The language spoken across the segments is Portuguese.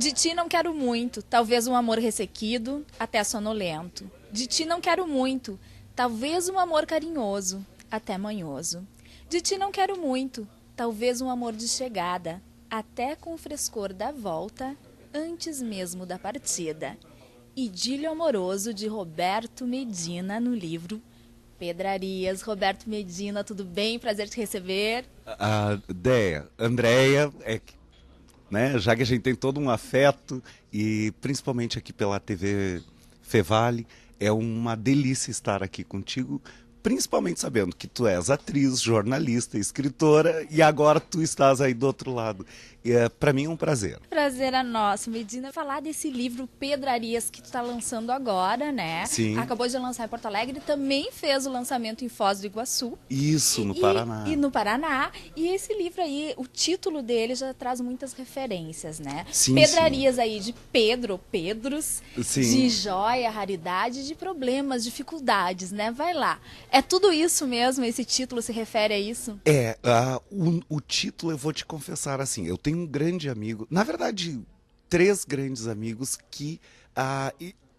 De ti não quero muito, talvez um amor ressequido, até sonolento. De ti não quero muito, talvez um amor carinhoso, até manhoso. De ti não quero muito, talvez um amor de chegada, até com o frescor da volta, antes mesmo da partida. Idílio amoroso de Roberto Medina no livro Pedrarias. Roberto Medina, tudo bem? Prazer te receber. A ideia, Andréia, né, já que a gente tem todo um afeto, e principalmente aqui pela TV Fevale, é uma delícia estar aqui contigo, principalmente sabendo que tu és atriz, jornalista, escritora, e agora tu estás aí do outro lado. Para mim é um prazer. Prazer é nosso, Medina. Falar desse livro Pedrarias que tu está lançando agora, né? Sim. Acabou de lançar em Porto Alegre, também fez o lançamento em Foz do Iguaçu. Isso, no Paraná. E no Paraná. E esse livro aí, o título dele já traz muitas referências, né? Sim, Pedrarias aí de Pedro, Pedros, sim. de joia, raridade, de problemas, dificuldades, né? Vai lá. É tudo isso mesmo? Esse título se refere a isso? O título, eu vou te confessar assim, eu tenho um grande amigo, na verdade, 3 grandes amigos que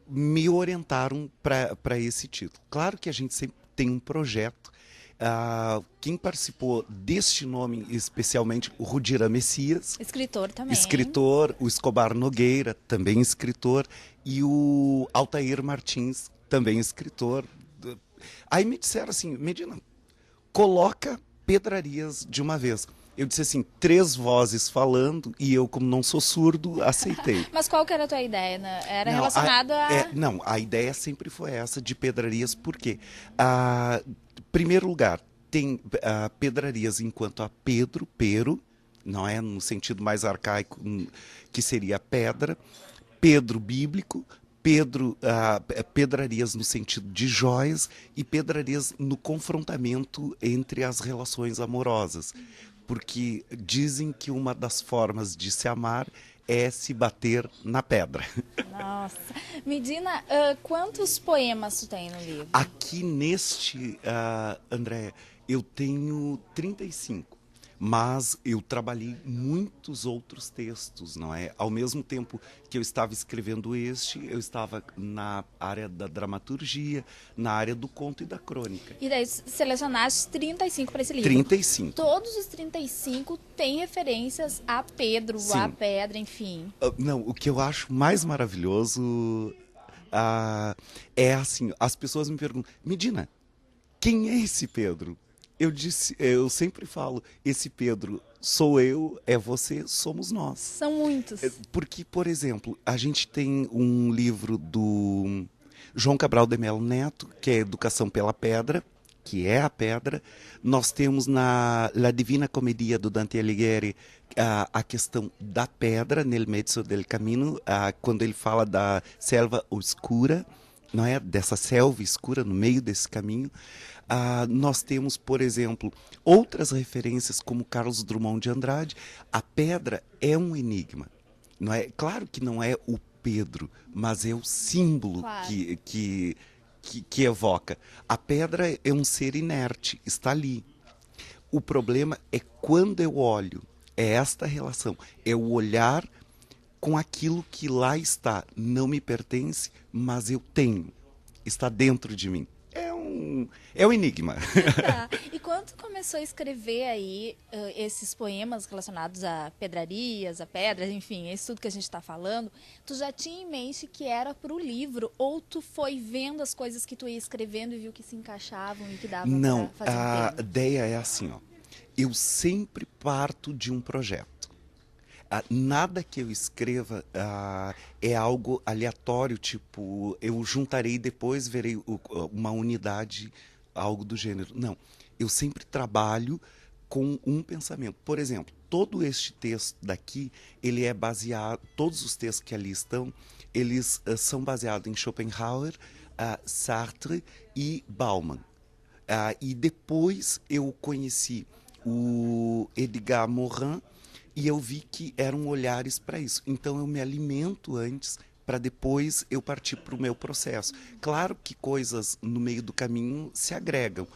me orientaram para esse título. Claro que a gente sempre tem um projeto. Quem participou deste nome, especialmente o Rudira Messias. Escritor também. Escritor, o Escobar Nogueira, também escritor, e o Altair Martins, também escritor. Aí me disseram assim, Medina, coloca Pedrarias de uma vez. Eu disse assim, 3 vozes falando, e eu, como não sou surdo, aceitei. Mas qual que era a tua ideia, né? Era Não, relacionada a... Não, a ideia sempre foi essa de Pedrarias, por quê? Em primeiro lugar, tem Pedrarias enquanto a Pedro, pero, não é no sentido mais arcaico, que seria pedra, Pedro bíblico, pedrarias no sentido de joias e pedrarias no confrontamento entre as relações amorosas. Porque dizem que uma das formas de se amar é se bater na pedra. Nossa. Medina, quantos poemas tu tem no livro? Aqui neste, André, eu tenho 35. Mas eu trabalhei muitos outros textos, não é? Ao mesmo tempo que eu estava escrevendo este, eu estava na área da dramaturgia, na área do conto e da crônica. E daí selecionaste 35 para esse livro. 35. Todos os 35 têm referências a Pedro, Sim. a pedra, enfim. Não, o que eu acho mais maravilhoso é assim, as pessoas me perguntam, Medina, quem é esse Pedro? Eu sempre falo, esse Pedro sou eu, é você, somos nós. São muitos. Porque, por exemplo, a gente tem um livro do João Cabral de Melo Neto, que é Educação pela Pedra, que é a pedra. Nós temos na La Divina Comedia do Dante Alighieri a questão da pedra, nel mezzo del cammino, quando ele fala da selva oscura, não é? Dessa selva escura no meio desse caminho. Nós temos, por exemplo, outras referências como Carlos Drummond de Andrade. A pedra é um enigma. Não é? Claro que não é o Pedro, mas é o símbolo Claro. que evoca. A pedra é um ser inerte, está ali. O problema é quando eu olho, é esta relação, é o olhar com aquilo que lá está, não me pertence, mas eu tenho, está dentro de mim. É um enigma. Tá. E quando tu começou a escrever aí esses poemas relacionados a pedrarias, a pedras, enfim, isso tudo que a gente está falando, tu já tinha em mente que era para o livro ou tu foi vendo as coisas que tu ia escrevendo e viu que se encaixavam e que dava Não, para fazer um a tema? ideia é assim, ó. Eu sempre parto de um projeto. Nada que eu escreva é algo aleatório, tipo, eu juntarei e depois verei uma unidade, algo do gênero. Não, eu sempre trabalho com um pensamento. Por exemplo, todo este texto daqui, ele é baseado, todos os textos que ali estão, eles são baseados em Schopenhauer, Sartre e Bauman. E depois eu conheci o Edgar Morin, e eu vi que eram olhares para isso. Então eu me alimento antes para depois eu partir para o meu processo. Claro que coisas no meio do caminho se agregam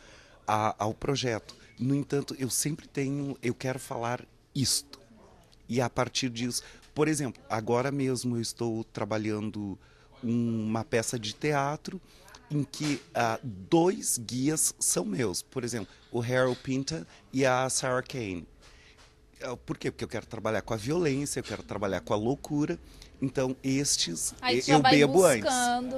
ao projeto. No entanto, eu sempre eu quero falar isto. E a partir disso, por exemplo, agora mesmo eu estou trabalhando uma peça de teatro em que 2 guias são meus. Por exemplo, o Harold Pinter e a Sarah Kane. Por quê? Porque eu quero trabalhar com a violência, eu quero trabalhar com a loucura. Então, estes Aí tu já eu vai bebo antes. buscando.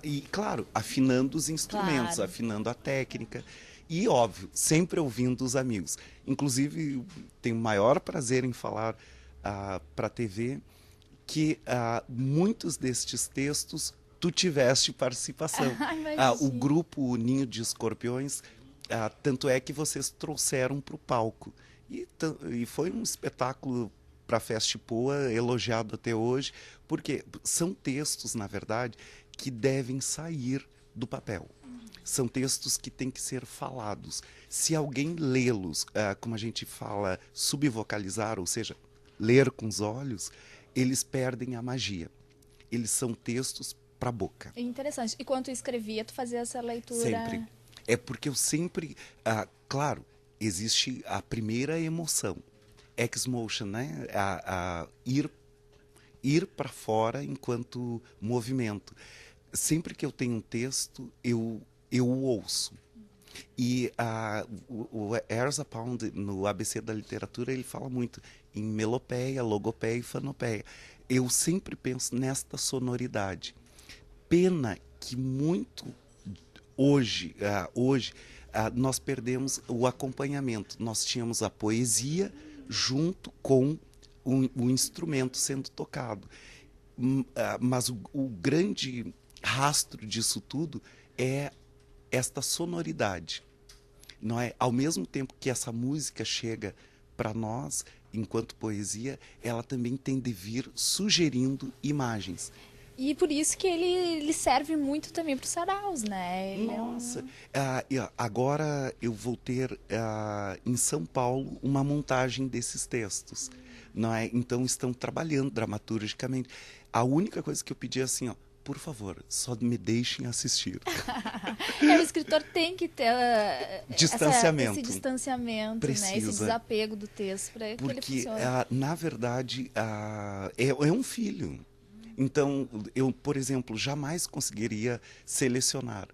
E, claro, afinando os instrumentos, Claro. afinando a técnica. E, óbvio, sempre ouvindo os amigos. Inclusive, tenho o maior prazer em falar para a TV que muitos destes textos tu tiveste participação. O Imagina. grupo Ninho de Escorpiões, tanto é que vocês trouxeram para o palco. E foi um espetáculo para a Festipoa, elogiado até hoje, porque são textos, na verdade, que devem sair do papel. São textos que têm que ser falados. Se alguém lê-los, como a gente fala, subvocalizar, ou seja, ler com os olhos, eles perdem a magia. Eles são textos para a boca. Interessante. E quando tu escrevia, tu fazia essa leitura? Sempre. É porque eu sempre... claro, existe a primeira emoção. Ex-motion, né? Ir para fora enquanto movimento. Sempre que eu tenho um texto, eu o ouço. E o Erzsébet Pound, no ABC da literatura, ele fala muito em melopeia, logopeia e fanopeia. Eu sempre penso nesta sonoridade. Pena que muito hoje nós perdemos o acompanhamento. Nós tínhamos a poesia junto com o instrumento sendo tocado. Mas o grande rastro disso tudo é esta sonoridade. Não é? Ao mesmo tempo que essa música chega para nós, enquanto poesia, ela também tem de vir sugerindo imagens. E por isso que ele serve muito também para os saraus, né? Nossa! Agora eu vou ter em São Paulo uma montagem desses textos. Não é? Então estão trabalhando dramaturgicamente. A única coisa que eu pedi é assim, ó, por favor, só me deixem assistir. O escritor tem que ter Distanciamento. esse distanciamento, Precisa. né? Esse desapego do texto para que ele Porque, funcione. na verdade, é um filho. Então, eu, por exemplo, jamais conseguiria selecionar.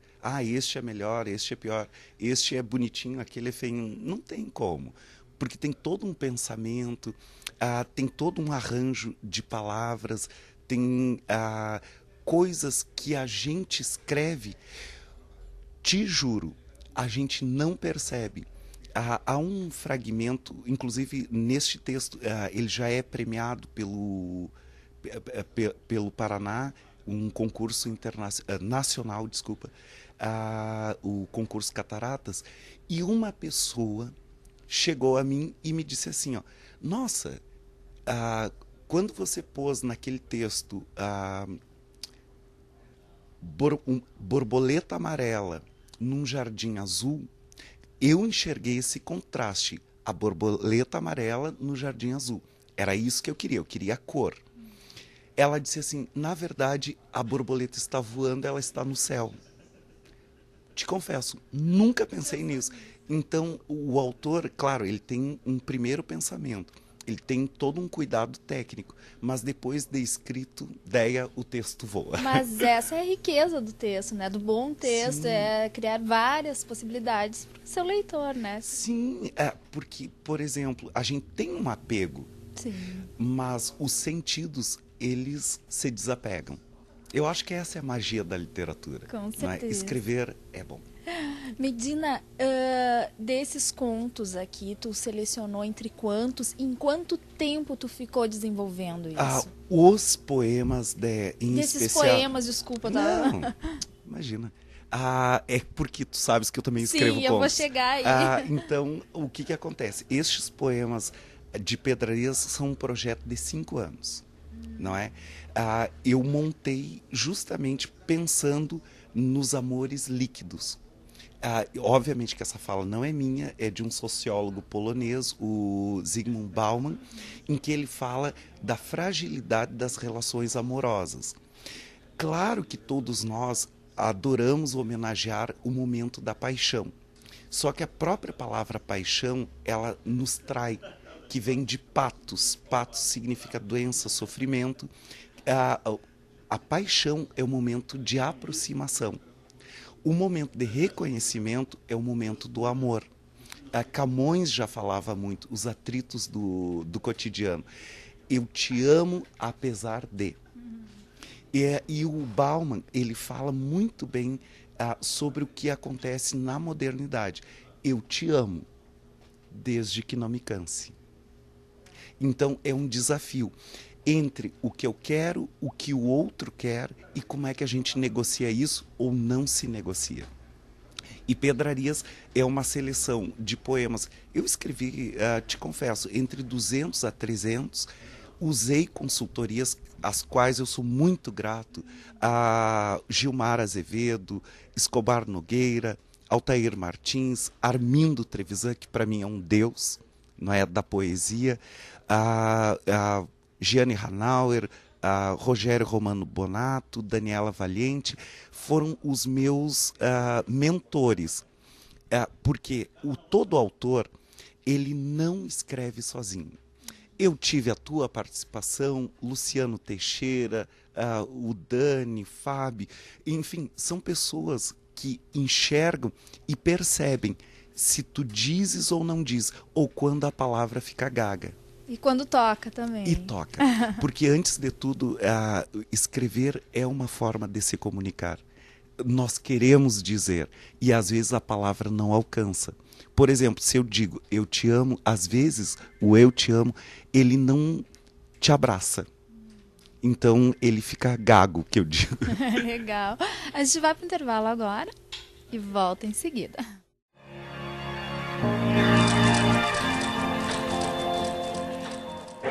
Este é melhor, este é pior, este é bonitinho, aquele é feio. Não tem como. Porque tem todo um pensamento, tem todo um arranjo de palavras, tem coisas que a gente escreve, te juro, a gente não percebe. Há um fragmento, inclusive neste texto, ele já é premiado pelo Paraná, um concurso nacional, o concurso Cataratas, e uma pessoa chegou a mim e me disse assim, ó, nossa, quando você pôs naquele texto borboleta amarela num jardim azul, eu enxerguei esse contraste, a borboleta amarela no jardim azul. Era isso que eu queria a cor. Ela disse assim, na verdade, a borboleta está voando, ela está no céu. Te confesso, nunca pensei nisso. Então, o autor, claro, ele tem um primeiro pensamento, ele tem todo um cuidado técnico, mas depois de escrito, o texto voa. Mas essa é a riqueza do texto, né? Do bom texto, Sim. é criar várias possibilidades para o seu leitor, né? Sim, porque, por exemplo, a gente tem um apego, Sim. mas os sentidos, eles se desapegam. Eu acho que essa é a magia da literatura. Com Não é? certeza. Escrever é bom. Medina, desses contos aqui, tu selecionou entre quantos? Em quanto tempo tu ficou desenvolvendo isso? Os poemas em Desses especial... poemas, desculpa. Não, imagina. É porque tu sabes que eu também escrevo Sim, eu vou contos. chegar aí. Então, o que acontece? Estes poemas de Pedrarias são um projeto de 5 anos, não é? Eu montei justamente pensando nos amores líquidos. Obviamente que essa fala não é minha, é de um sociólogo polonês, o Zygmunt Bauman, em que ele fala da fragilidade das relações amorosas. Claro que todos nós adoramos homenagear o momento da paixão, só que a própria palavra paixão, ela nos trai, que vem de patos. Patos significa doença, sofrimento. A paixão é o momento de aproximação. O momento de reconhecimento é o momento do amor. Camões já falava muito, os atritos do cotidiano. Eu te amo apesar de. E o Bauman, ele fala muito bem sobre o que acontece na modernidade. Eu te amo, desde que não me canse. Então, é um desafio entre o que eu quero, o que o outro quer e como é que a gente negocia isso ou não se negocia. E Pedrarias é uma seleção de poemas. Eu escrevi, te confesso, entre 200 a 300. Usei consultorias, às quais eu sou muito grato, a Gilmar Azevedo, Escobar Nogueira, Altair Martins, Armindo Trevisan, que para mim é um deus, não é, da poesia, a Gianni Hanauer, a Rogério Romano Bonato, Daniela Valiente, foram os meus mentores, porque todo autor, ele não escreve sozinho. Eu tive a tua participação, Luciano Teixeira, o Dani, Fábio, enfim, são pessoas que enxergam e percebem se tu dizes ou não dizes, ou quando a palavra fica gaga. E quando toca também. E toca. Porque, antes de tudo, escrever é uma forma de se comunicar. Nós queremos dizer, e às vezes a palavra não alcança. Por exemplo, se eu digo eu te amo, às vezes o eu te amo, ele não te abraça. Então ele fica gago, que eu digo. Legal. A gente vai para o intervalo agora e volta em seguida.